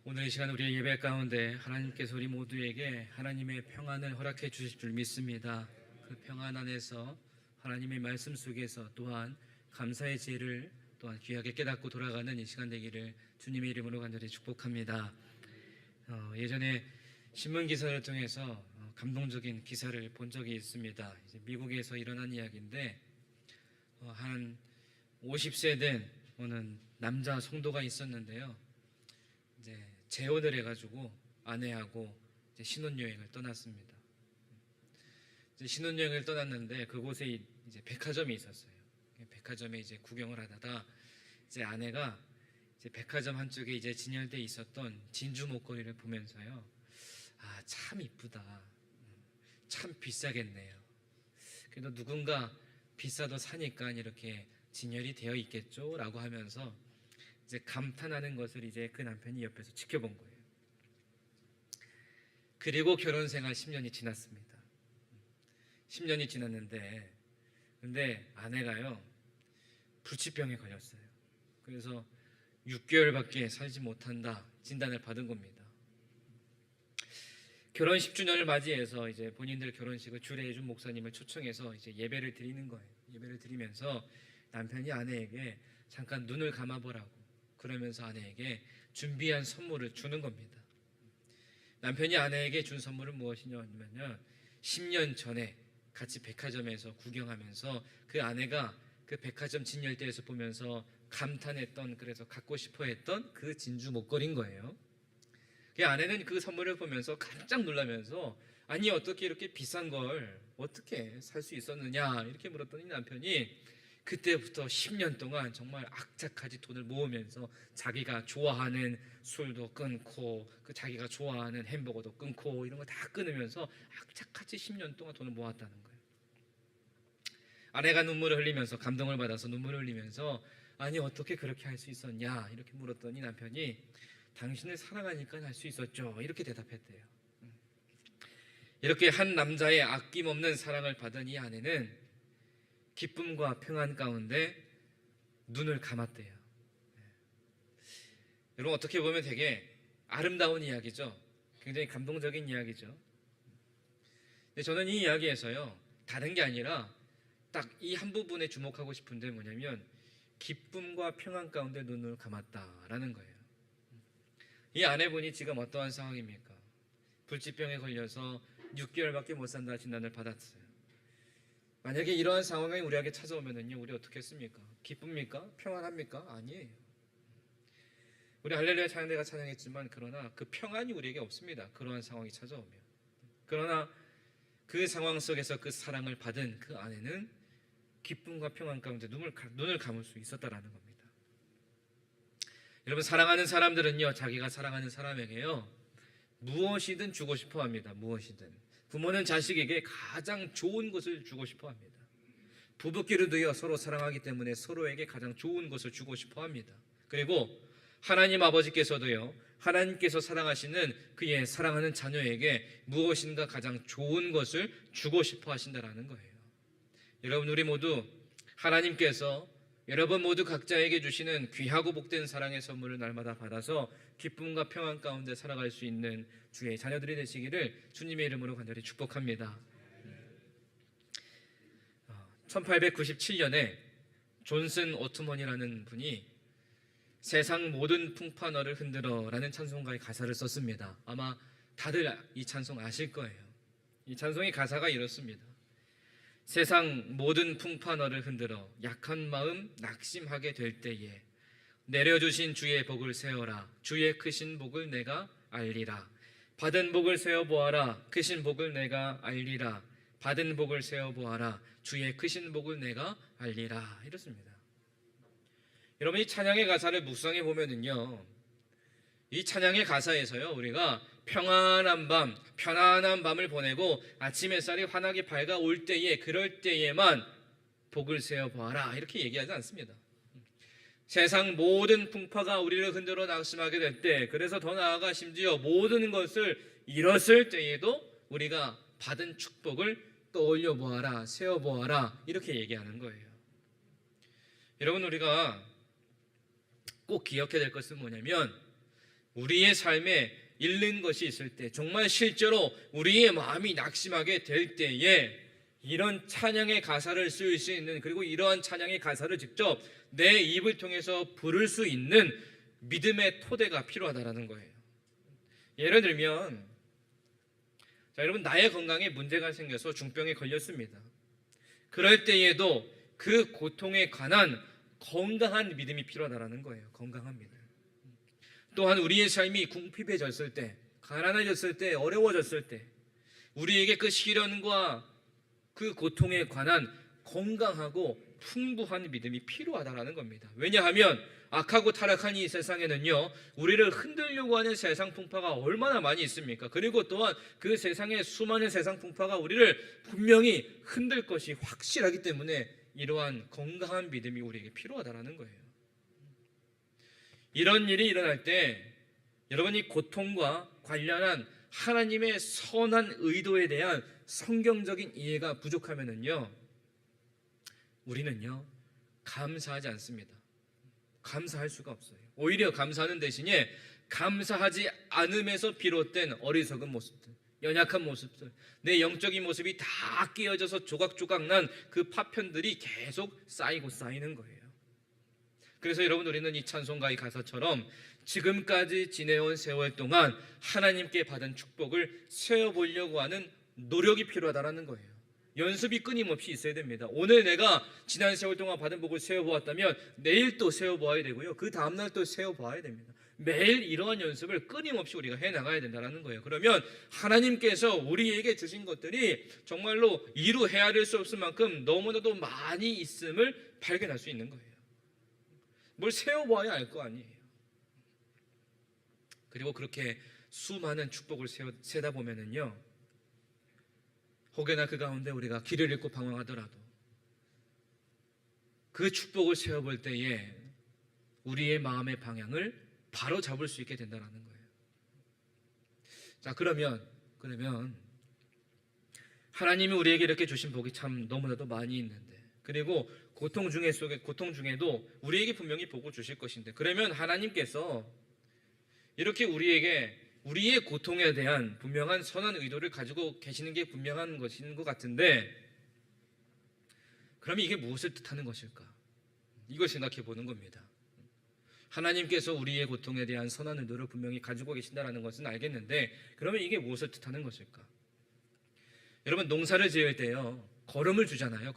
오늘 이 시간 우리의 예배 가운데 하나님께서 우리 모두에게 하나님의 평안을 허락해 주실 줄 믿습니다. 그 평안 안에서 하나님의 말씀 속에서 또한 감사의 지혜를 또한 귀하게 깨닫고 돌아가는 이 시간 되기를 주님의 이름으로 간절히 축복합니다. 예전에 신문 기사를 통해서 감동적인 기사를 본 적이 있습니다. 이제 미국에서 일어난 이야기인데 한 50세 된 어느 남자 성도가 있었는데요. 이제 재혼을 해가지고 아내하고 이제 신혼여행을 떠났습니다. 이제 신혼여행을 떠났는데 그곳에 이제 백화점이 있었어요. 백화점에 이제 구경을 하다가 이제 아내가 이제 백화점 한쪽에 이제 진열돼 있었던 진주 목걸이를 보면서요, 아, 참 이쁘다, 참 비싸겠네요. 그래도 누군가 비싸도 사니까 이렇게 진열이 되어 있겠죠라고 하면서 이제 감탄하는 것을 이제 그 남편이 옆에서 지켜본 거예요. 그리고 결혼 생활 10년이 지났습니다. 10년이 지났는데 근데 아내가요 불치병에 걸렸어요. 그래서 6개월밖에 살지 못한다 진단을 받은 겁니다. 결혼 10주년을 맞이해서 이제 본인들 결혼식을 주례해준 목사님을 초청해서 이제 예배를 드리는 거예요. 예배를 드리면서 남편이 아내에게 잠깐 눈을 감아보라고 그러면서 아내에게 준비한 선물을 주는 겁니다. 남편이 아내에게 준 선물은 무엇이냐면요, 10년 전에 같이 백화점에서 구경하면서 그 아내가 그 백화점 진열대에서 보면서 감탄했던, 그래서 갖고 싶어 했던 그 진주 목걸이인 거예요. 그 아내는 그 선물을 보면서 깜짝 놀라면서 아니 어떻게 이렇게 비싼 걸 어떻게 살 수 있었느냐 이렇게 물었더니 남편이 그때부터 10년 동안 정말 악착같이 돈을 모으면서 자기가 좋아하는 술도 끊고 그 자기가 좋아하는 햄버거도 끊고 이런 거 다 끊으면서 악착같이 10년 동안 돈을 모았다는 거예요. 아내가 눈물을 흘리면서 감동을 받아서 눈물을 흘리면서 아니 어떻게 그렇게 할 수 있었냐 이렇게 물었더니 남편이 당신을 사랑하니까 할 수 있었죠 이렇게 대답했대요. 이렇게 한 남자의 아낌없는 사랑을 받은 이 아내는 기쁨과 평안 가운데 눈을 감았대요. 여러분 어떻게 보면 되게 아름다운 이야기죠. 굉장히 감동적인 이야기죠. 근데 저는 이 이야기에서요 다른 게 아니라 딱 이 한 부분에 주목하고 싶은데 뭐냐면 기쁨과 평안 가운데 눈을 감았다라는 거예요. 이 아내분이 지금 어떠한 상황입니까? 불치병에 걸려서 6개월밖에 못 산다 진단을 받았어요. 만약에 이러한 상황이 우리에게 찾아오면은요, 우리 어떻게 했습니까? 기쁩니까? 평안합니까? 아니에요. 우리 할렐루야 찬양대가 찬양했지만 그러나 그 평안이 우리에게 없습니다. 그러한 상황이 찾아오면. 그러나 그 상황 속에서 그 사랑을 받은 그 아내는 기쁨과 평안 가운데 눈을 감을 수 있었다라는 겁니다. 여러분 사랑하는 사람들은요, 자기가 사랑하는 사람에게요 무엇이든 주고 싶어 합니다. 무엇이든. 부모는 자식에게 가장 좋은 것을 주고 싶어 합니다. 부부끼리도요 서로 사랑하기 때문에 서로에게 가장 좋은 것을 주고 싶어 합니다. 그리고 하나님 아버지께서도요 하나님께서 사랑하시는 그의 사랑하는 자녀에게 무엇인가 가장 좋은 것을 주고 싶어 하신다라는 거예요. 여러분 우리 모두 하나님께서 여러분 모두 각자에게 주시는 귀하고 복된 사랑의 선물을 날마다 받아서 기쁨과 평안 가운데 살아갈 수 있는 주의 자녀들이 되시기를 주님의 이름으로 간절히 축복합니다. 1897년에 존슨 오트먼이라는 분이 세상 모든 풍파 너를 흔들어 라는 찬송가의 가사를 썼습니다. 아마 다들 이 찬송 아실 거예요. 이 찬송의 가사가 이렇습니다. 세상 모든 풍파 너를 흔들어 약한 마음 낙심하게 될 때에 내려주신 주의 복을 세어라. 주의 크신 복을 내가 알리라. 받은 복을 세어보아라. 크신 복을 내가 알리라. 받은 복을 세어보아라. 주의 크신 복을 내가 알리라. 이렇습니다. 여러분 이 찬양의 가사를 묵상해 보면은요, 이 찬양의 가사에서요 우리가 평안한 밤, 편안한 밤을 보내고 아침 햇살이 환하게 밝아올 때에, 그럴 때에만 복을 세어보아라 이렇게 얘기하지 않습니다. 세상 모든 풍파가 우리를 흔들어 낙심하게 될 때, 그래서 더 나아가 심지어 모든 것을 잃었을 때에도 우리가 받은 축복을 떠올려 보아라, 세어 보아라 이렇게 얘기하는 거예요. 여러분 우리가 꼭 기억해야 될 것은 뭐냐면 우리의 삶에 잃는 것이 있을 때, 정말 실제로 우리의 마음이 낙심하게 될 때에 이런 찬양의 가사를 쓸 수 있는, 그리고 이러한 찬양의 가사를 직접 내 입을 통해서 부를 수 있는 믿음의 토대가 필요하다라는 거예요. 예를 들면, 자, 여러분, 나의 건강에 문제가 생겨서 중병에 걸렸습니다. 그럴 때에도 그 고통에 관한 건강한 믿음이 필요하다라는 거예요. 건강한 믿음. 또한 우리의 삶이 궁핍해졌을 때, 가난해졌을 때, 어려워졌을 때 우리에게 그 시련과 그 고통에 관한 건강하고 풍부한 믿음이 필요하다라는 겁니다. 왜냐하면 악하고 타락한 이 세상에는요, 우리를 흔들려고 하는 세상 풍파가 얼마나 많이 있습니까? 그리고 또한 그 세상의 수많은 세상 풍파가 우리를 분명히 흔들 것이 확실하기 때문에 이러한 건강한 믿음이 우리에게 필요하다라는 거예요. 이런 일이 일어날 때 여러분이 고통과 관련한 하나님의 선한 의도에 대한 성경적인 이해가 부족하면은요, 우리는요 감사하지 않습니다. 감사할 수가 없어요. 오히려 감사하는 대신에 감사하지 않음에서 비롯된 어리석은 모습들, 연약한 모습들, 내 영적인 모습이 다 깨어져서 조각조각 난 그 파편들이 계속 쌓이고 쌓이는 거예요. 그래서 여러분, 우리는 이 찬송가의 가사처럼 지금까지 지내온 세월 동안 하나님께 받은 축복을 세어보려고 하는 노력이 필요하다는 거예요. 연습이 끊임없이 있어야 됩니다. 오늘 내가 지난 세월 동안 받은 복을 세어보았다면 내일 또 세어보아야 되고요, 그 다음날 또 세어보아야 됩니다. 매일 이러한 연습을 끊임없이 우리가 해나가야 된다는 거예요. 그러면 하나님께서 우리에게 주신 것들이 정말로 이루 헤아릴 수 없을 만큼 너무나도 많이 있음을 발견할 수 있는 거예요. 뭘 세어보아야 알 거 아니에요. 그리고 그렇게 수많은 축복을 세다 보면은요, 혹여나 그 가운데 우리가 길을 잃고 방황하더라도 그 축복을 세어볼 때에 우리의 마음의 방향을 바로 잡을 수 있게 된다는 거예요. 자, 그러면 하나님이 우리에게 이렇게 주신 복이 참 너무나도 많이 있는데, 그리고 고통 중에도 우리에게 분명히 복을 주실 것인데, 그러면 하나님께서 이렇게 우리에게 우리의 고통에 대한 분명한 선한 의도를 가지고 계시는 게 분명한 것인 것 같은데, 그러면 이게 무엇을 뜻하는 것일까? 이걸 생각해 보는 겁니다. 하나님께서 우리의 고통에 대한 선한 의도를 분명히 가지고 계신다는 것은 알겠는데, 그러면 이게 무엇을 뜻하는 것일까? 여러분, 농사를 지을 때요, 거름을 주잖아요.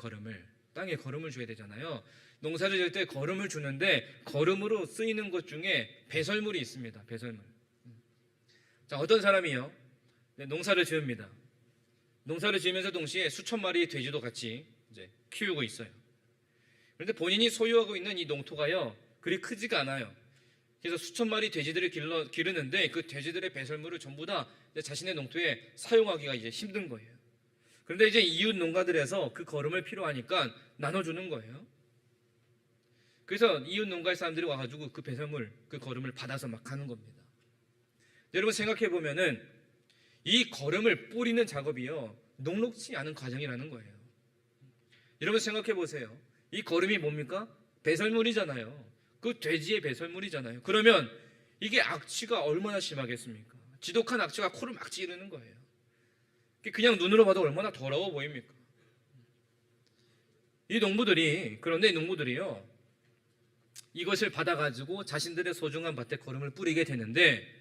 땅에 거름을 줘야 되잖아요. 농사를 지을 때 거름을 주는데 거름으로 쓰이는 것 중에 배설물이 있습니다. 배설물. 자, 어떤 사람이요, 농사를 지읍니다. 농사를 지으면서 동시에 수천 마리의 돼지도 같이 이제 키우고 있어요. 그런데 본인이 소유하고 있는 이 농토가요, 그리 크지가 않아요. 그래서 수천 마리 돼지들을 기르는데 그 돼지들의 배설물을 전부 다 자신의 농토에 사용하기가 이제 힘든 거예요. 그런데 이제 이웃 농가들에서 그 거름을 필요하니까 나눠주는 거예요. 그래서 이웃 농가의 사람들이 와가지고 그 배설물, 그 거름을 받아서 막 하는 겁니다. 여러분, 생각해 보면은 이 거름을 뿌리는 작업이요, 녹록지 않은 과정이라는 거예요. 여러분, 생각해 보세요. 이 거름이 뭡니까? 배설물이잖아요. 그 돼지의 배설물이잖아요. 그러면 이게 악취가 얼마나 심하겠습니까? 지독한 악취가 코를 막 찌르는 거예요. 그냥 눈으로 봐도 얼마나 더러워 보입니까? 그런데 이 농부들이요, 이것을 받아가지고 자신들의 소중한 밭에 거름을 뿌리게 되는데,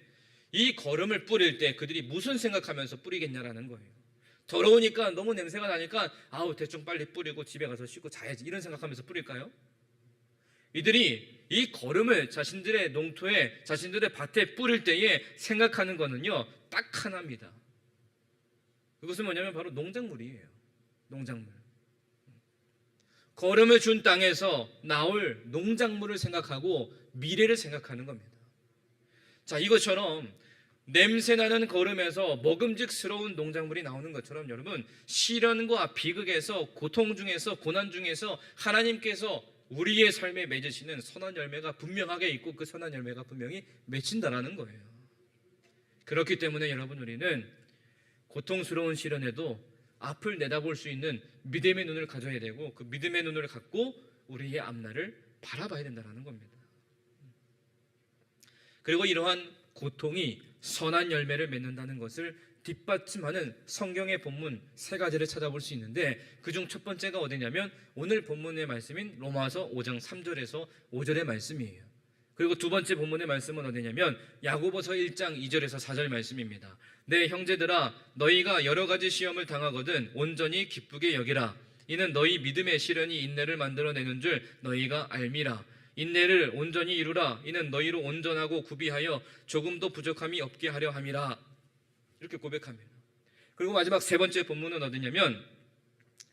이 거름을 뿌릴 때 그들이 무슨 생각하면서 뿌리겠냐라는 거예요. 더러우니까, 너무 냄새가 나니까 아우 대충 빨리 뿌리고 집에 가서 씻고 자야지, 이런 생각하면서 뿌릴까요? 이들이 이 거름을 자신들의 농토에, 자신들의 밭에 뿌릴 때에 생각하는 거는요, 딱 하나입니다. 그것은 뭐냐면 바로 농작물이에요. 농작물. 거름을 준 땅에서 나올 농작물을 생각하고 미래를 생각하는 겁니다. 자, 이것처럼 냄새나는 거름에서 먹음직스러운 농작물이 나오는 것처럼, 여러분, 시련과 비극에서, 고통 중에서, 고난 중에서 하나님께서 우리의 삶에 맺으시는 선한 열매가 분명하게 있고, 그 선한 열매가 분명히 맺힌다라는 거예요. 그렇기 때문에 여러분, 우리는 고통스러운 시련에도 앞을 내다볼 수 있는 믿음의 눈을 가져야 되고, 그 믿음의 눈을 갖고 우리의 앞날을 바라봐야 된다는 겁니다. 그리고 이러한 고통이 선한 열매를 맺는다는 것을 뒷받침하는 성경의 본문 세 가지를 찾아볼 수 있는데, 그중 첫 번째가 어디냐면 오늘 본문의 말씀인 로마서 5장 3절에서 5절의 말씀이에요. 그리고 두 번째 본문의 말씀은 어디냐면 야고보서 1장 2절에서 4절 말씀입니다. 내 형제들아, 너희가 여러 가지 시험을 당하거든 온전히 기쁘게 여기라. 이는 너희 믿음의 시련이 인내를 만들어내는 줄 너희가 알미라. 인내를 온전히 이루라. 이는 너희로 온전하고 구비하여 조금도 부족함이 없게 하려 함이라. 이렇게 고백합니다. 그리고 마지막 세 번째 본문은 어디냐면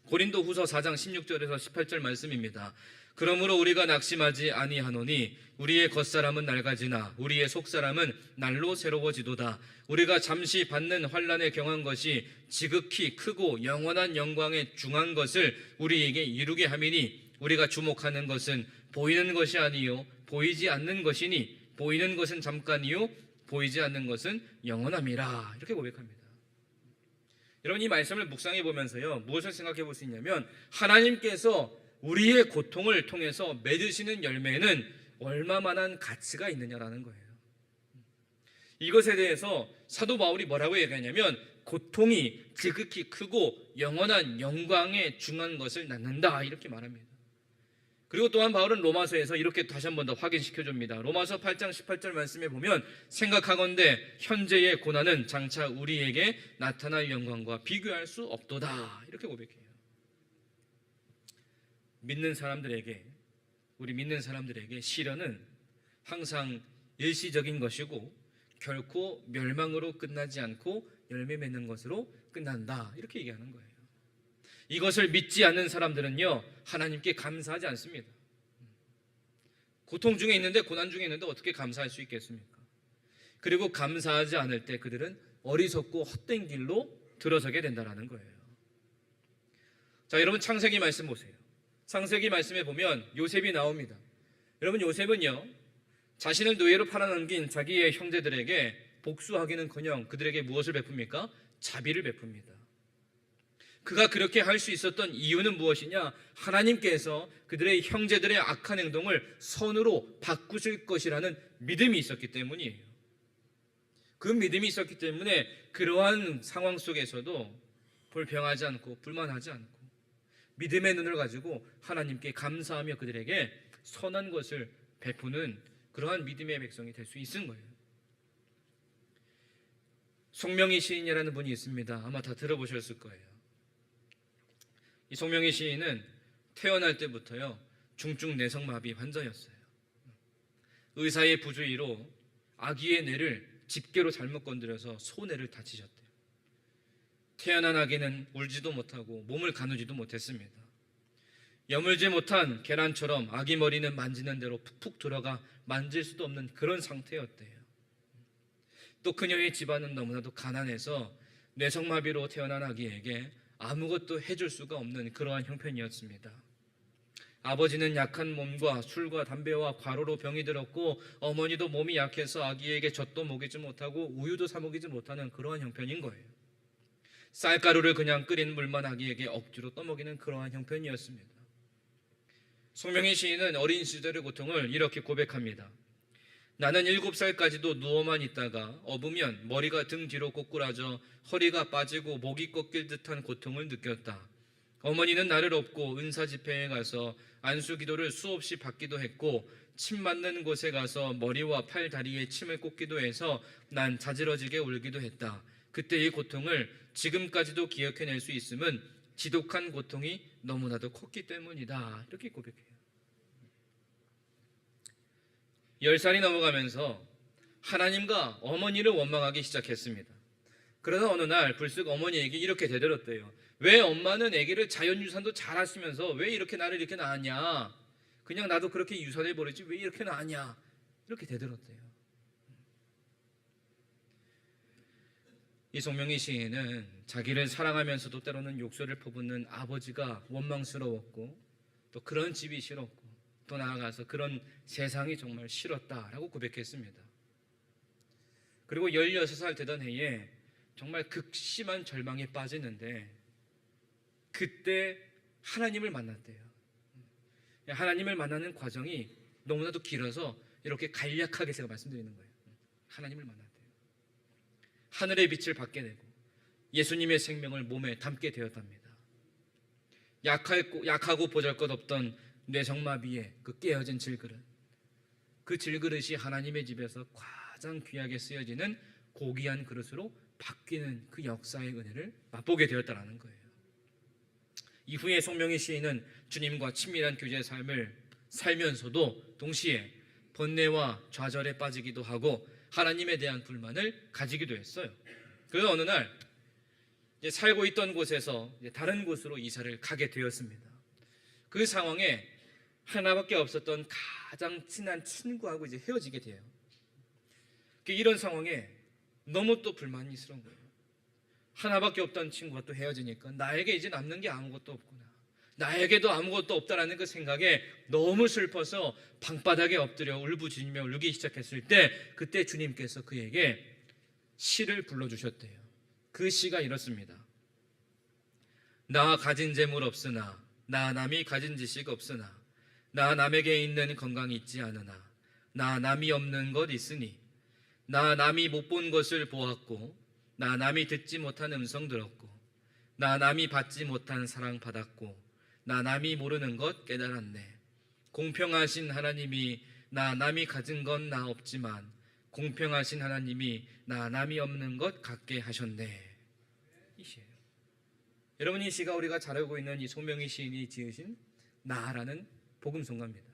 고린도후서 4장 16절에서 18절 말씀입니다. 그러므로 우리가 낙심하지 아니하노니 우리의 겉사람은 낡아지나 우리의 속사람은 날로 새로워지도다. 우리가 잠시 받는 환난에 경한 것이 지극히 크고 영원한 영광에 중한 것을 우리에게 이루게 함이니 우리가 주목하는 것은 보이는 것이 아니요 보이지 않는 것이니 보이는 것은 잠깐이요 보이지 않는 것은 영원함이라. 이렇게 고백합니다. 여러분, 이 말씀을 묵상해 보면서요, 무엇을 생각해 볼 수 있냐면 하나님께서 우리의 고통을 통해서 맺으시는 열매는 얼마만한 가치가 있느냐라는 거예요. 이것에 대해서 사도 바울이 뭐라고 얘기하냐면 고통이 지극히 크고 영원한 영광에 중한 것을 낳는다, 이렇게 말합니다. 그리고 또한 바울은 로마서에서 이렇게 다시 한 번 더 확인시켜 줍니다. 로마서 8장 18절 말씀에 보면 생각하건대 현재의 고난은 장차 우리에게 나타날 영광과 비교할 수 없도다, 이렇게 고백해요. 우리 믿는 사람들에게 시련은 항상 일시적인 것이고 결코 멸망으로 끝나지 않고 열매 맺는 것으로 끝난다, 이렇게 얘기하는 거예요. 이것을 믿지 않는 사람들은요, 하나님께 감사하지 않습니다. 고통 중에 있는데, 고난 중에 있는데 어떻게 감사할 수 있겠습니까? 그리고 감사하지 않을 때 그들은 어리석고 헛된 길로 들어서게 된다는 거예요. 자, 여러분, 창세기 말씀 보세요. 창세기 말씀에 보면 요셉이 나옵니다. 여러분, 요셉은요, 자신을 노예로 팔아넘긴 자기의 형제들에게 복수하기는커녕 그들에게 무엇을 베풉니까? 자비를 베풉니다. 그가 그렇게 할 수 있었던 이유는 무엇이냐? 하나님께서 그들의 형제들의 악한 행동을 선으로 바꾸실 것이라는 믿음이 있었기 때문이에요. 그 믿음이 있었기 때문에 그러한 상황 속에서도 불평하지 않고 불만하지 않고 믿음의 눈을 가지고 하나님께 감사하며 그들에게 선한 것을 베푸는 그러한 믿음의 백성이 될 수 있는 거예요. 송명희 시인이라는 분이 있습니다. 아마 다 들어보셨을 거예요. 이 송명희 시인은 태어날 때부터요, 중증 내성마비 환자였어요. 의사의 부주의로 아기의 뇌를 집게로 잘못 건드려서 소뇌를 다치셨대요. 태어난 아기는 울지도 못하고 몸을 가누지도 못했습니다. 여물지 못한 계란처럼 아기 머리는 만지는 대로 푹푹 들어가 만질 수도 없는 그런 상태였대요. 또 그녀의 집안은 너무나도 가난해서 뇌성마비로 태어난 아기에게 아무것도 해줄 수가 없는 그러한 형편이었습니다. 아버지는 약한 몸과 술과 담배와 과로로 병이 들었고 어머니도 몸이 약해서 아기에게 젖도 먹이지 못하고 우유도 사 먹이지 못하는 그러한 형편인 거예요. 쌀가루를 그냥 끓인 물만 아기에게 억지로 떠먹이는 그러한 형편이었습니다. 송명희 시인은 어린 시절의 고통을 이렇게 고백합니다. 나는 7살까지도 누워만 있다가 업으면 머리가 등 뒤로 꼬꾸라져 허리가 빠지고 목이 꺾일 듯한 고통을 느꼈다. 어머니는 나를 업고 은사 집회에 가서 안수 기도를 수없이 받기도 했고 침 맞는 곳에 가서 머리와 팔, 다리에 침을 꽂기도 해서 난 자지러지게 울기도 했다. 그때의 고통을 지금까지도 기억해낼 수 있음은 지독한 고통이 너무나도 컸기 때문이다, 이렇게 고백해요. 10살이 넘어가면서 하나님과 어머니를 원망하기 시작했습니다. 그러다 어느 날 불쑥 어머니에게 이렇게 대들었대요. 왜 엄마는 아기를 자연유산도 잘 하시면서 왜 이렇게 나를 이렇게 낳았냐? 그냥 나도 그렇게 유산해버리지 왜 이렇게 낳았냐? 이렇게 대들었대요. 이 송명희 시인은 자기를 사랑하면서도 때로는 욕설을 퍼붓는 아버지가 원망스러웠고 또 그런 집이 싫었고 또 나아가서 그런 세상이 정말 싫었다라고 고백했습니다. 그리고 16살 되던 해에 정말 극심한 절망에 빠지는데 그때 하나님을 만났대요. 하나님을 만나는 과정이 너무나도 길어서 이렇게 간략하게 제가 말씀드리는 거예요. 하나님을 만났대요. 하늘의 빛을 받게 되고 예수님의 생명을 몸에 담게 되었답니다. 약하고 보잘것없던 뇌성마비의 그 깨어진 질그릇, 그 질그릇이 하나님의 집에서 가장 귀하게 쓰여지는 고귀한 그릇으로 바뀌는 그 역사의 은혜를 맛보게 되었다는 거예요. 이후에 송명희 시인은 주님과 친밀한 교제의 삶을 살면서도 동시에 번뇌와 좌절에 빠지기도 하고 하나님에 대한 불만을 가지기도 했어요. 그래서 어느 날 살고 있던 곳에서 다른 곳으로 이사를 가게 되었습니다. 그 상황에 하나밖에 없었던 가장 친한 친구하고 이제 헤어지게 돼요. 이런 상황에 너무 또 불만이스러운 거예요. 하나밖에 없던 친구가 또 헤어지니까 나에게 이제 남는 게 아무것도 없구나, 나에게도 아무것도 없다라는 그 생각에 너무 슬퍼서 방바닥에 엎드려 울부짖으며 울기 시작했을 때 그때 주님께서 그에게 시를 불러주셨대요. 그 시가 이렇습니다. 나 가진 재물 없으나, 나 남이 가진 지식 없으나, 나 남에게 있는 건강이 있지 않으나, 나 남이 없는 것 있으니, 나 남이 못 본 것을 보았고, 나 남이 듣지 못한 음성 들었고, 나 남이 받지 못한 사랑 받았고, 나 남이 모르는 것 깨달았네. 공평하신 하나님이 나 남이 가진 건 나 없지만 공평하신 하나님이 나 남이 없는 것 갖게 하셨네. 이 시예요. 여러분, 이 시가 우리가 잘 알고 있는 이 송명희 시인이 지으신 나라는 복음송가입니다.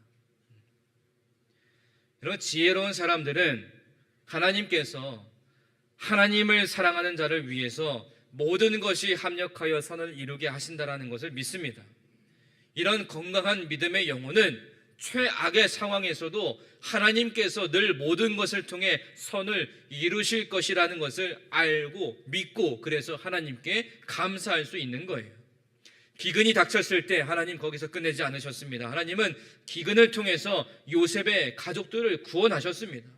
여러분, 지혜로운 사람들은 하나님께서 하나님을 사랑하는 자를 위해서 모든 것이 합력하여 선을 이루게 하신다라는 것을 믿습니다. 이런 건강한 믿음의 영혼은 최악의 상황에서도 하나님께서 늘 모든 것을 통해 선을 이루실 것이라는 것을 알고 믿고, 그래서 하나님께 감사할 수 있는 거예요. 기근이 닥쳤을 때 하나님 거기서 끝내지 않으셨습니다. 하나님은 기근을 통해서 요셉의 가족들을 구원하셨습니다.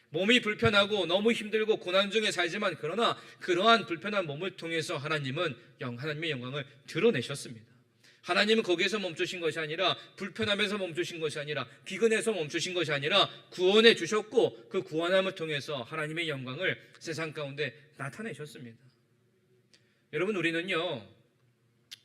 몸이 불편하고 너무 힘들고 고난 중에 살지만 그러나 그러한 불편한 몸을 통해서 하나님은 하나님의 영광을 드러내셨습니다. 하나님은 거기에서 멈추신 것이 아니라, 불편함에서 멈추신 것이 아니라, 기근에서 멈추신 것이 아니라 구원해 주셨고, 그 구원함을 통해서 하나님의 영광을 세상 가운데 나타내셨습니다. 여러분, 우리는요,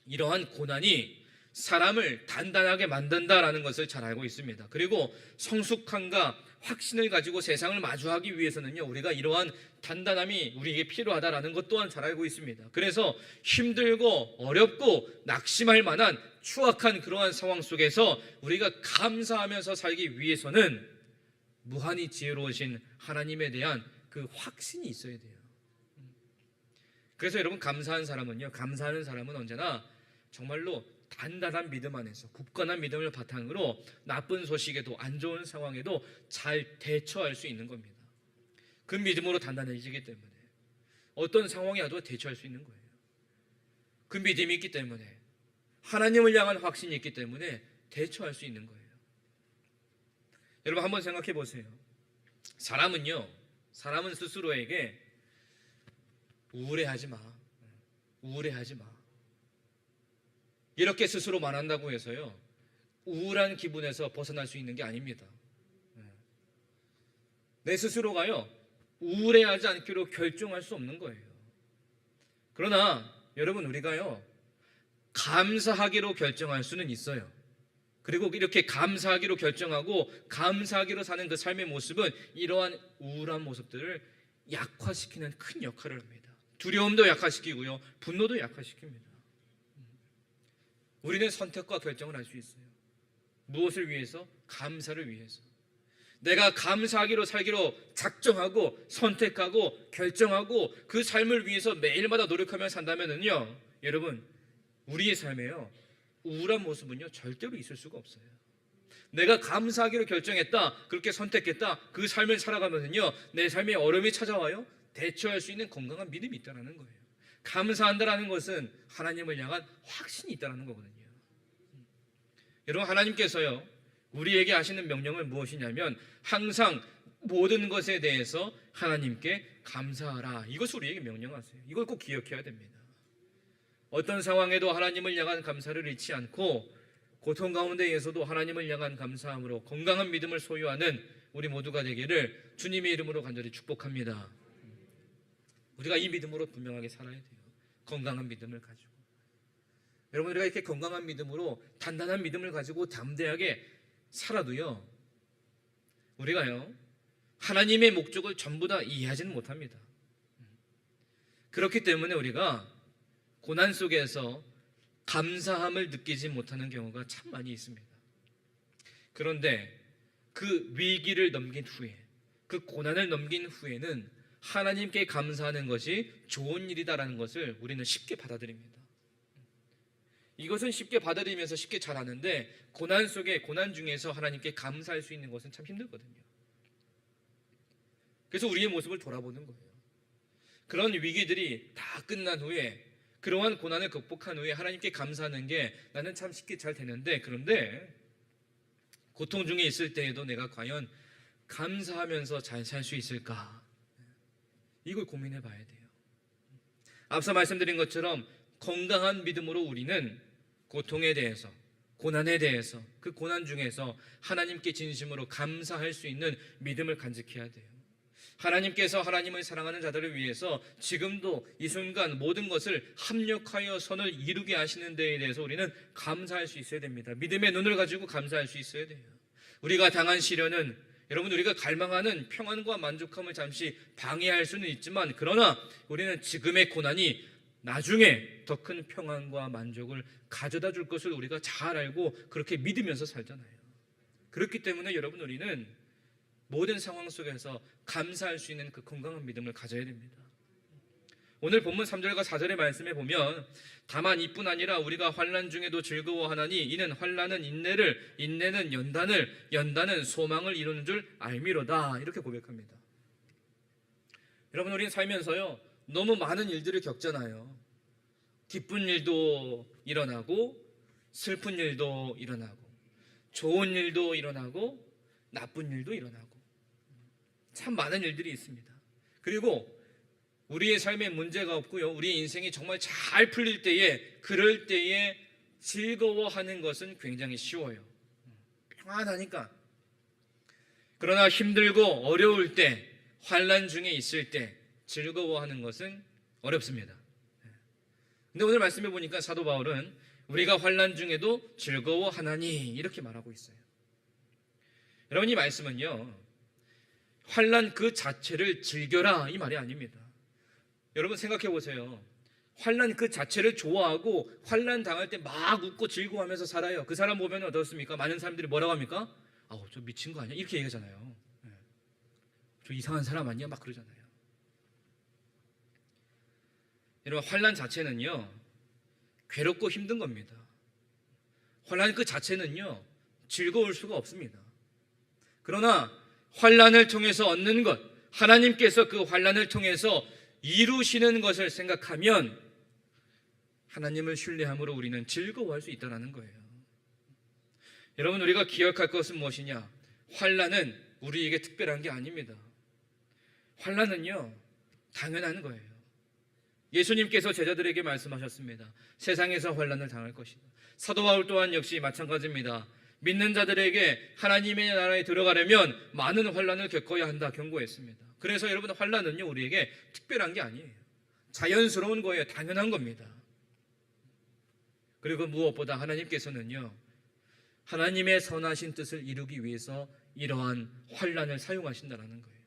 이러한 고난이 사람을 단단하게 만든다라는 것을 잘 알고 있습니다. 그리고 성숙함과 확신을 가지고 세상을 마주하기 위해서는요, 우리가 이러한 단단함이 우리에게 필요하다라는 것 또한 잘 알고 있습니다. 그래서 힘들고 어렵고 낙심할 만한 추악한 그러한 상황 속에서 우리가 감사하면서 살기 위해서는 무한히 지혜로우신 하나님에 대한 그 확신이 있어야 돼요. 그래서 여러분, 감사하는 사람은 언제나 정말로 단단한 믿음 안에서 굳건한 믿음을 바탕으로 나쁜 소식에도 안 좋은 상황에도 잘 대처할 수 있는 겁니다. 그 믿음으로 단단해지기 때문에 어떤 상황이 와도 대처할 수 있는 거예요. 그 믿음이 있기 때문에, 하나님을 향한 확신이 있기 때문에 대처할 수 있는 거예요. 여러분, 한번 생각해 보세요. 사람은 스스로에게 우울해하지 마, 이렇게 스스로 말한다고 해서요, 우울한 기분에서 벗어날 수 있는 게 아닙니다. 내 스스로가요, 우울해하지 않기로 결정할 수 없는 거예요. 그러나 여러분, 우리가요, 감사하기로 결정할 수는 있어요. 그리고 이렇게 감사하기로 결정하고 감사하기로 사는 그 삶의 모습은 이러한 우울한 모습들을 약화시키는 큰 역할을 합니다. 두려움도 약화시키고요, 분노도 약화시킵니다. 우리는 선택과 결정을 할 수 있어요. 무엇을 위해서? 감사를 위해서. 내가 감사하기로 살기로 작정하고 선택하고 결정하고 그 삶을 위해서 매일마다 노력하며 산다면은요, 여러분, 우리의 삶에요, 우울한 모습은요 절대로 있을 수가 없어요. 내가 감사하기로 결정했다, 그렇게 선택했다, 그 삶을 살아가면은요, 내 삶에 어려움이 찾아와요, 대처할 수 있는 건강한 믿음이 있다는 거예요. 감사한다라는 것은 하나님을 향한 확신이 있다는 거거든요. 여러분, 하나님께서요, 우리에게 하시는 명령은 무엇이냐면 항상 모든 것에 대해서 하나님께 감사하라, 이것을 우리에게 명령하세요. 이걸 꼭 기억해야 됩니다. 어떤 상황에도 하나님을 향한 감사를 잃지 않고 고통 가운데에서도 하나님을 향한 감사함으로 건강한 믿음을 소유하는 우리 모두가 되기를 주님의 이름으로 간절히 축복합니다. 우리가 이 믿음으로 분명하게 살아야 돼요. 건강한 믿음을 가지고. 여러분, 우리가 이렇게 건강한 믿음으로, 단단한 믿음을 가지고 담대하게 살아도요, 우리가요 하나님의 목적을 전부 다 이해하지는 못합니다. 그렇기 때문에 우리가 고난 속에서 감사함을 느끼지 못하는 경우가 참 많이 있습니다. 그런데 그 위기를 넘긴 후에, 그 고난을 넘긴 후에는 하나님께 감사하는 것이 좋은 일이다라는 것을 우리는 쉽게 받아들입니다. 이것은 쉽게 받아들이면서 쉽게 잘 아는데, 고난 속에, 고난 중에서 하나님께 감사할 수 있는 것은 참 힘들거든요. 그래서 우리의 모습을 돌아보는 거예요. 그런 위기들이 다 끝난 후에, 그러한 고난을 극복한 후에 하나님께 감사하는 게 나는 참 쉽게 잘 되는데, 그런데 고통 중에 있을 때에도 내가 과연 감사하면서 잘 살 수 있을까? 이걸 고민해 봐야 돼요. 앞서 말씀드린 것처럼 건강한 믿음으로 우리는 고통에 대해서, 고난에 대해서, 그 고난 중에서 하나님께 진심으로 감사할 수 있는 믿음을 간직해야 돼요. 하나님께서 하나님을 사랑하는 자들을 위해서 지금도 이 순간 모든 것을 합력하여 선을 이루게 하시는 데에 대해서 우리는 감사할 수 있어야 됩니다. 믿음의 눈을 가지고 감사할 수 있어야 돼요. 우리가 당한 시련은, 여러분, 우리가 갈망하는 평안과 만족함을 잠시 방해할 수는 있지만, 그러나 우리는 지금의 고난이 나중에 더 큰 평안과 만족을 가져다 줄 것을 우리가 잘 알고 그렇게 믿으면서 살잖아요. 그렇기 때문에 여러분, 우리는 모든 상황 속에서 감사할 수 있는 그 건강한 믿음을 가져야 됩니다. 오늘 본문 3절과 4절의 말씀에 보면, 다만 이뿐 아니라 우리가 환난 중에도 즐거워하나니 이는 환난은 인내를, 인내는 연단을, 연단은 소망을 이루는 줄 알미로다, 이렇게 고백합니다. 여러분, 우리는 살면서요 너무 많은 일들을 겪잖아요. 기쁜 일도 일어나고, 슬픈 일도 일어나고, 좋은 일도 일어나고, 나쁜 일도 일어나고, 참 많은 일들이 있습니다. 그리고 우리의 삶에 문제가 없고요, 우리의 인생이 정말 잘 풀릴 때에, 그럴 때에 즐거워하는 것은 굉장히 쉬워요. 평안하니까. 그러나 힘들고 어려울 때, 환난 중에 있을 때 즐거워하는 것은 어렵습니다. 근데 오늘 말씀해 보니까 사도 바울은 우리가 환난 중에도 즐거워하나니 이렇게 말하고 있어요. 여러분, 이 말씀은요 환난 그 자체를 즐겨라, 이 말이 아닙니다. 여러분, 생각해 보세요. 환난 그 자체를 좋아하고 환난 당할 때 막 웃고 즐거워하면서 살아요. 그 사람 보면 어떻습니까? 많은 사람들이 뭐라고 합니까? 아우, 저 미친 거 아니야? 이렇게 얘기하잖아요. 저 이상한 사람 아니야? 막 그러잖아요. 여러분, 환난 자체는요 괴롭고 힘든 겁니다. 환난 그 자체는요 즐거울 수가 없습니다. 그러나 환난을 통해서 얻는 것, 하나님께서 그 환난을 통해서 이루시는 것을 생각하면 하나님을 신뢰함으로 우리는 즐거워할 수 있다는 거예요. 여러분, 우리가 기억할 것은 무엇이냐? 환난은 우리에게 특별한 게 아닙니다. 환난은요 당연한 거예요. 예수님께서 제자들에게 말씀하셨습니다. 세상에서 환난을 당할 것이다. 사도 바울 또한 역시 마찬가지입니다. 믿는 자들에게 하나님의 나라에 들어가려면 많은 환난을 겪어야 한다 경고했습니다. 그래서 여러분, 환난은요 우리에게 특별한 게 아니에요. 자연스러운 거예요. 당연한 겁니다. 그리고 무엇보다 하나님께서는요 하나님의 선하신 뜻을 이루기 위해서 이러한 환난을 사용하신다는 거예요.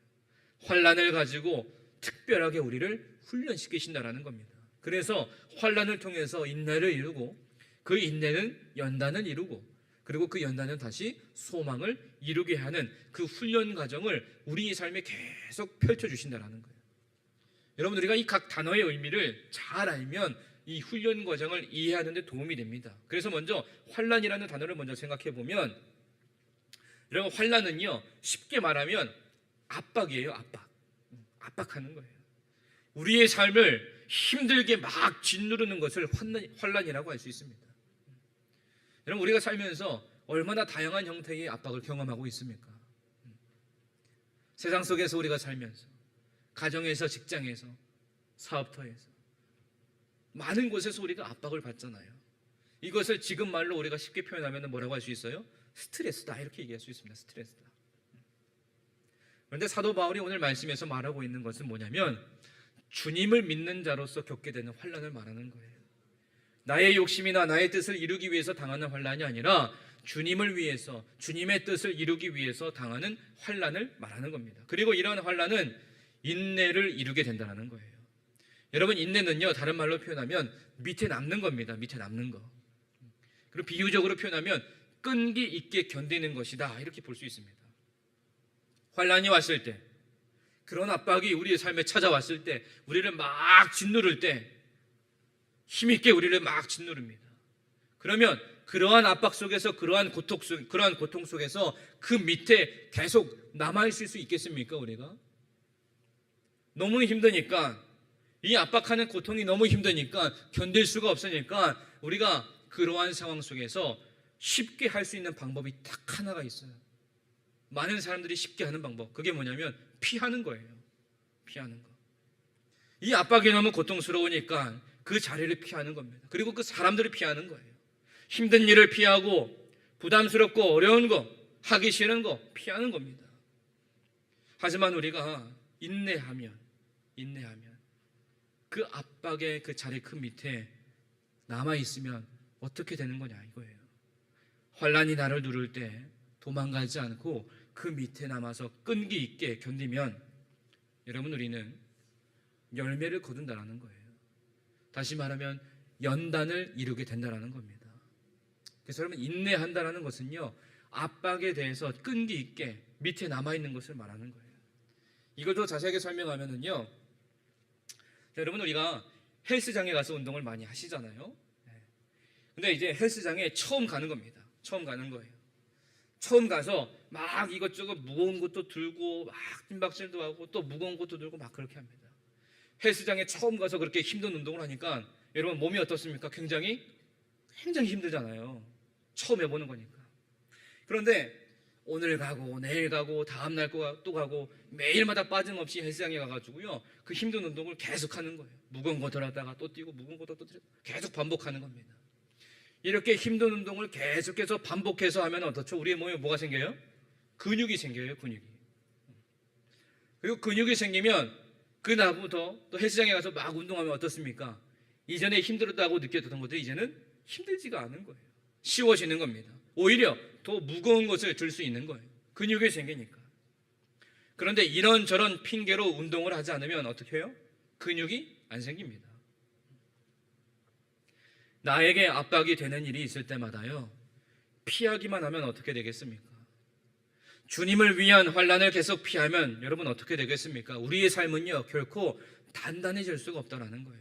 환난을 가지고 특별하게 우리를 훈련시키신다는 겁니다. 그래서 환난을 통해서 인내를 이루고, 그 인내는 연단을 이루고, 그리고 그 연단은 다시 소망을 이루게 하는 그 훈련 과정을 우리의 삶에 계속 펼쳐주신다는 거예요. 여러분, 우리가 이 각 단어의 의미를 잘 알면 이 훈련 과정을 이해하는 데 도움이 됩니다. 그래서 먼저 환난이라는 단어를 먼저 생각해 보면, 여러분, 환난은요 쉽게 말하면 압박이에요. 압박하는 거예요. 우리의 삶을 힘들게 막 짓누르는 것을 환난이라고 할 수 있습니다. 여러분, 우리가 살면서 얼마나 다양한 형태의 압박을 경험하고 있습니까? 세상 속에서 우리가 살면서, 가정에서, 직장에서, 사업터에서, 많은 곳에서 우리가 압박을 받잖아요. 이것을 지금 말로 우리가 쉽게 표현하면 뭐라고 할 수 있어요? 스트레스다, 이렇게 얘기할 수 있습니다. 스트레스다. 그런데 사도 바울이 오늘 말씀에서 말하고 있는 것은 뭐냐면 주님을 믿는 자로서 겪게 되는 환난을 말하는 거예요. 나의 욕심이나 나의 뜻을 이루기 위해서 당하는 환난이 아니라 주님을 위해서, 주님의 뜻을 이루기 위해서 당하는 환난을 말하는 겁니다. 그리고 이러한 환난은 인내를 이루게 된다는 거예요. 여러분, 인내는요, 다른 말로 표현하면 밑에 남는 겁니다. 밑에 남는 거. 그리고 비유적으로 표현하면 끈기 있게 견디는 것이다, 이렇게 볼 수 있습니다. 환난이 왔을 때, 그런 압박이 우리의 삶에 찾아왔을 때, 우리를 막 짓누를 때 힘있게 우리를 막 짓누릅니다. 그러면 그러한 압박 속에서, 그러한 고통 속에서 그 밑에 계속 남아있을 수 있겠습니까? 우리가 너무 힘드니까, 이 압박하는 고통이 너무 힘드니까, 견딜 수가 없으니까 우리가 그러한 상황 속에서 쉽게 할 수 있는 방법이 딱 하나가 있어요. 많은 사람들이 쉽게 하는 방법, 그게 뭐냐면 피하는 거예요. 피하는 거. 이 압박이 너무 고통스러우니까 그 자리를 피하는 겁니다. 그리고 그 사람들을 피하는 거예요. 힘든 일을 피하고, 부담스럽고 어려운 거, 하기 싫은 거 피하는 겁니다. 하지만 우리가 인내하면 그 압박의 그 자리 그 밑에 남아있으면 어떻게 되는 거냐, 이거예요. 환난이 나를 누를 때 도망가지 않고 그 밑에 남아서 끈기 있게 견디면, 여러분, 우리는 열매를 거둔다는 거예요. 다시 말하면 연단을 이루게 된다는 겁니다. 그래서 여러분, 인내한다는 것은요, 압박에 대해서 끈기 있게 밑에 남아있는 것을 말하는 거예요. 이걸 더 자세하게 설명하면은요, 여러분, 우리가 헬스장에 가서 운동을 많이 하시잖아요. 근데 이제 헬스장에 처음 가는 겁니다. 처음 가는 거예요. 처음 가서 막 이것저것 무거운 것도 들고 막 찜박질도 하고 또 무거운 것도 들고 막 그렇게 합니다. 헬스장에 처음 가서 그렇게 힘든 운동을 하니까 여러분, 몸이 어떻습니까? 굉장히 힘들잖아요. 처음 해보는 거니까. 그런데 오늘 가고 내일 가고 다음날 또 가고 매일마다 빠짐없이 헬스장에 가가지고요, 그 힘든 운동을 계속 하는 거예요. 무거운 거 들었다가 또 뛰고 무거운 거 또 뛰고 계속 반복하는 겁니다. 이렇게 힘든 운동을 계속해서 반복해서 하면 어떻죠? 우리의 몸에 뭐가 생겨요? 근육이 생겨요. 근육이. 그리고 근육이 생기면 그 다음부터 또 헬스장에 가서 막 운동하면 어떻습니까? 이전에 힘들었다고 느꼈던 것들이 이제는 힘들지가 않은 거예요. 쉬워지는 겁니다. 오히려 더 무거운 것을 들 수 있는 거예요. 근육이 생기니까. 그런데 이런저런 핑계로 운동을 하지 않으면 어떻게 해요? 근육이 안 생깁니다. 나에게 압박이 되는 일이 있을 때마다요, 피하기만 하면 어떻게 되겠습니까? 주님을 위한 환난을 계속 피하면 여러분 어떻게 되겠습니까? 우리의 삶은요, 결코 단단해질 수가 없다는 거예요.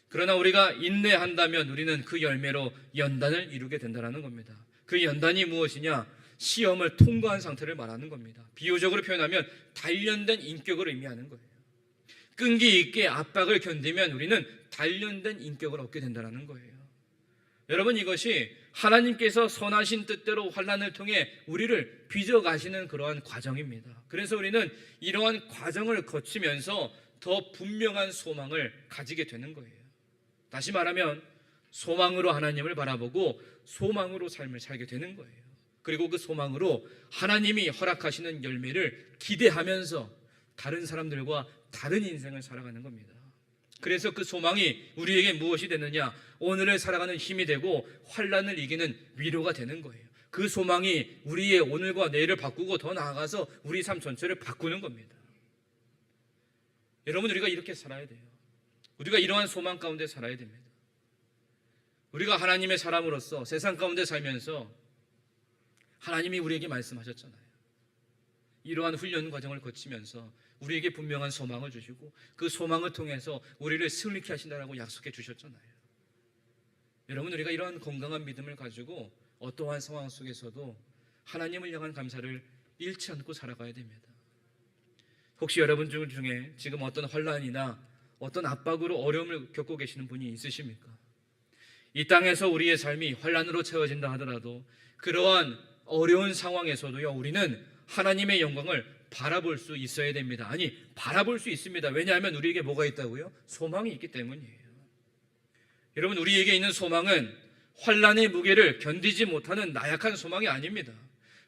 그러나 우리가 인내한다면 우리는 그 열매로 연단을 이루게 된다는 겁니다. 그 연단이 무엇이냐? 시험을 통과한 상태를 말하는 겁니다. 비유적으로 표현하면 단련된 인격을 의미하는 거예요. 끈기 있게 압박을 견디면 우리는 단련된 인격을 얻게 된다는 거예요. 여러분, 이것이 하나님께서 선하신 뜻대로 환난을 통해 우리를 빚어가시는 그러한 과정입니다. 그래서 우리는 이러한 과정을 거치면서 더 분명한 소망을 가지게 되는 거예요. 다시 말하면 소망으로 하나님을 바라보고 소망으로 삶을 살게 되는 거예요. 그리고 그 소망으로 하나님이 허락하시는 열매를 기대하면서 다른 사람들과 다른 인생을 살아가는 겁니다. 그래서 그 소망이 우리에게 무엇이 되느냐? 오늘을 살아가는 힘이 되고 환난을 이기는 위로가 되는 거예요. 그 소망이 우리의 오늘과 내일을 바꾸고 더 나아가서 우리 삶 전체를 바꾸는 겁니다. 여러분, 우리가 이렇게 살아야 돼요. 우리가 이러한 소망 가운데 살아야 됩니다. 우리가 하나님의 사람으로서 세상 가운데 살면서 하나님이 우리에게 말씀하셨잖아요. 이러한 훈련 과정을 거치면서 우리에게 분명한 소망을 주시고 그 소망을 통해서 우리를 승리케 하신다라고 약속해 주셨잖아요. 여러분, 우리가 이러한 건강한 믿음을 가지고 어떠한 상황 속에서도 하나님을 향한 감사를 잃지 않고 살아가야 됩니다. 혹시 여러분 중에 지금 어떤 환난이나 어떤 압박으로 어려움을 겪고 계시는 분이 있으십니까? 이 땅에서 우리의 삶이 환난으로 채워진다 하더라도 그러한 어려운 상황에서도요, 우리는 하나님의 영광을 바라볼 수 있어야 됩니다. 아니, 바라볼 수 있습니다. 왜냐하면 우리에게 뭐가 있다고요? 소망이 있기 때문이에요. 여러분, 우리에게 있는 소망은 환난의 무게를 견디지 못하는 나약한 소망이 아닙니다.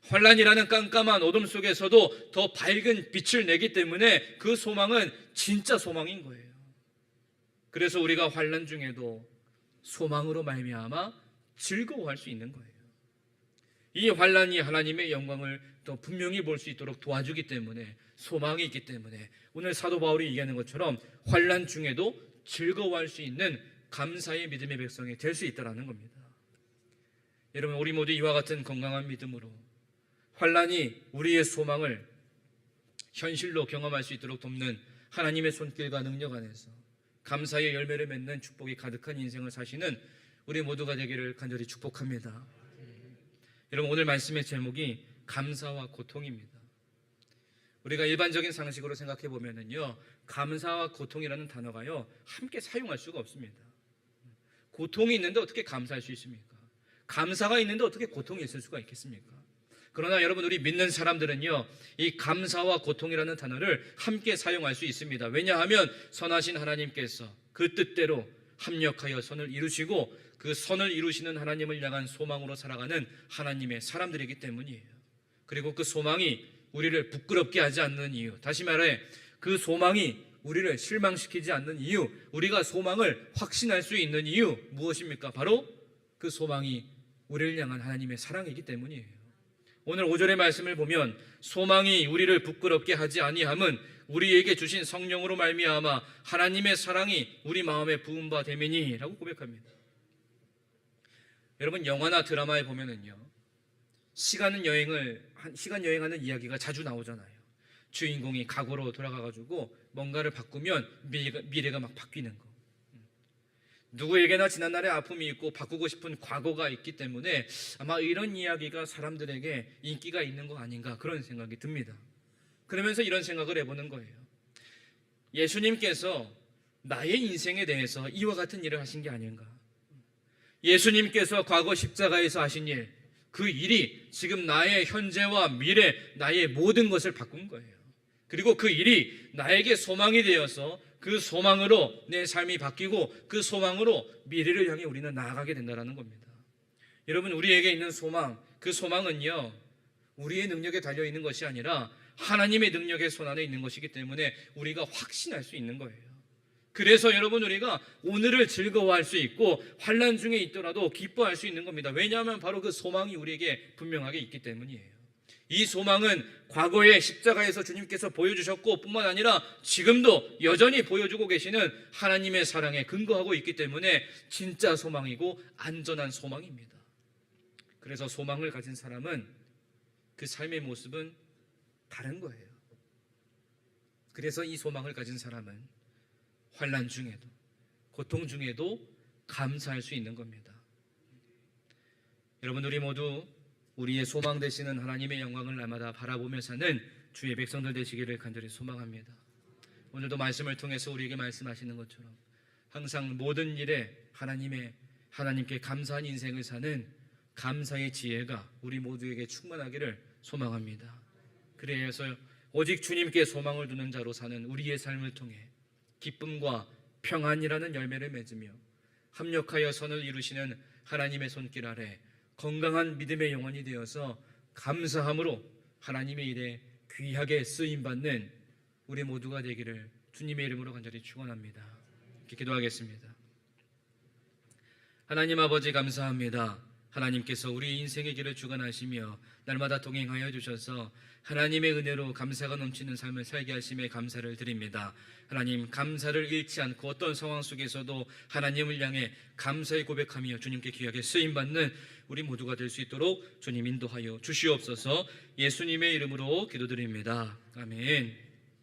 환란이라는 깜깜한 어둠 속에서도 더 밝은 빛을 내기 때문에 그 소망은 진짜 소망인 거예요. 그래서 우리가 환란 중에도 소망으로 말미암아 즐거워할 수 있는 거예요. 이 환란이 하나님의 영광을 더 분명히 볼 수 있도록 도와주기 때문에, 소망이 있기 때문에 오늘 사도 바울이 얘기하는 것처럼 환란 중에도 즐거워할 수 있는 감사의 믿음의 백성이 될 수 있다는 겁니다. 여러분, 우리 모두 이와 같은 건강한 믿음으로 환란이 우리의 소망을 현실로 경험할 수 있도록 돕는 하나님의 손길과 능력 안에서 감사의 열매를 맺는 축복이 가득한 인생을 사시는 우리 모두가 되기를 간절히 축복합니다. 여러분, 오늘 말씀의 제목이 감사와 고통입니다. 우리가 일반적인 상식으로 생각해 보면은요, 감사와 고통이라는 단어가요 함께 사용할 수가 없습니다. 고통이 있는데 어떻게 감사할 수 있습니까? 감사가 있는데 어떻게 고통이 있을 수가 있겠습니까? 그러나 여러분, 우리 믿는 사람들은요, 이 감사와 고통이라는 단어를 함께 사용할 수 있습니다. 왜냐하면 선하신 하나님께서 그 뜻대로 합력하여 선을 이루시고 그 선을 이루시는 하나님을 향한 소망으로 살아가는 하나님의 사람들이기 때문이에요. 그리고 그 소망이 우리를 부끄럽게 하지 않는 이유, 다시 말해 그 소망이 우리를 실망시키지 않는 이유, 우리가 소망을 확신할 수 있는 이유 무엇입니까? 바로 그 소망이 우리를 향한 하나님의 사랑이기 때문이에요. 오늘 5절의 말씀을 보면 소망이 우리를 부끄럽게 하지 아니함은 우리에게 주신 성령으로 말미암아 하나님의 사랑이 우리 마음에 부은 바 됨이니 라고 고백합니다. 여러분, 영화나 드라마에 보면은요, 시간 여행하는 이야기가 자주 나오잖아요. 주인공이 과거로 돌아가가지고 뭔가를 바꾸면 미래가 막 바뀌는 거. 누구에게나 지난날의 아픔이 있고 바꾸고 싶은 과거가 있기 때문에 아마 이런 이야기가 사람들에게 인기가 있는 거 아닌가, 그런 생각이 듭니다. 그러면서 이런 생각을 해보는 거예요. 예수님께서 나의 인생에 대해서 이와 같은 일을 하신 게 아닌가. 예수님께서 과거 십자가에서 하신 일, 그 일이 지금 나의 현재와 미래, 나의 모든 것을 바꾼 거예요. 그리고 그 일이 나에게 소망이 되어서 그 소망으로 내 삶이 바뀌고 그 소망으로 미래를 향해 우리는 나아가게 된다는 겁니다. 여러분, 우리에게 있는 소망, 그 소망은요, 우리의 능력에 달려있는 것이 아니라 하나님의 능력의 손안에 있는 것이기 때문에 우리가 확신할 수 있는 거예요. 그래서 여러분, 우리가 오늘을 즐거워할 수 있고 환난 중에 있더라도 기뻐할 수 있는 겁니다. 왜냐하면 바로 그 소망이 우리에게 분명하게 있기 때문이에요. 이 소망은 과거에 십자가에서 주님께서 보여주셨고 뿐만 아니라 지금도 여전히 보여주고 계시는 하나님의 사랑에 근거하고 있기 때문에 진짜 소망이고 안전한 소망입니다. 그래서 소망을 가진 사람은 그 삶의 모습은 다른 거예요. 그래서 이 소망을 가진 사람은 환난 중에도 고통 중에도 감사할 수 있는 겁니다. 여러분, 우리 모두 우리의 소망 되시는 하나님의 영광을 날마다 바라보며 사는 주의 백성들 되시기를 간절히 소망합니다. 오늘도 말씀을 통해서 우리에게 말씀하시는 것처럼 항상 모든 일에 하나님께 감사한 인생을 사는 감사의 지혜가 우리 모두에게 충만하기를 소망합니다. 그래서 오직 주님께 소망을 두는 자로 사는 우리의 삶을 통해 기쁨과 평안이라는 열매를 맺으며 합력하여 선을 이루시는 하나님의 손길 아래 건강한 믿음의 영혼이 되어서 감사함으로 하나님의 일에 귀하게 쓰임받는 우리 모두가 되기를 주님의 이름으로 간절히 축원합니다. 이렇게 기도하겠습니다. 하나님 아버지, 감사합니다. 하나님께서 우리 인생의 길을 주관하시며 날마다 동행하여 주셔서 하나님의 은혜로 감사가 넘치는 삶을 살게 하심에 감사를 드립니다. 하나님, 감사를 잃지 않고 어떤 상황 속에서도 하나님을 향해 감사의 고백하며 주님께 귀하게 쓰임받는 우리 모두가 될 수 있도록 주님 인도하여 주시옵소서. 예수님의 이름으로 기도드립니다. 아멘.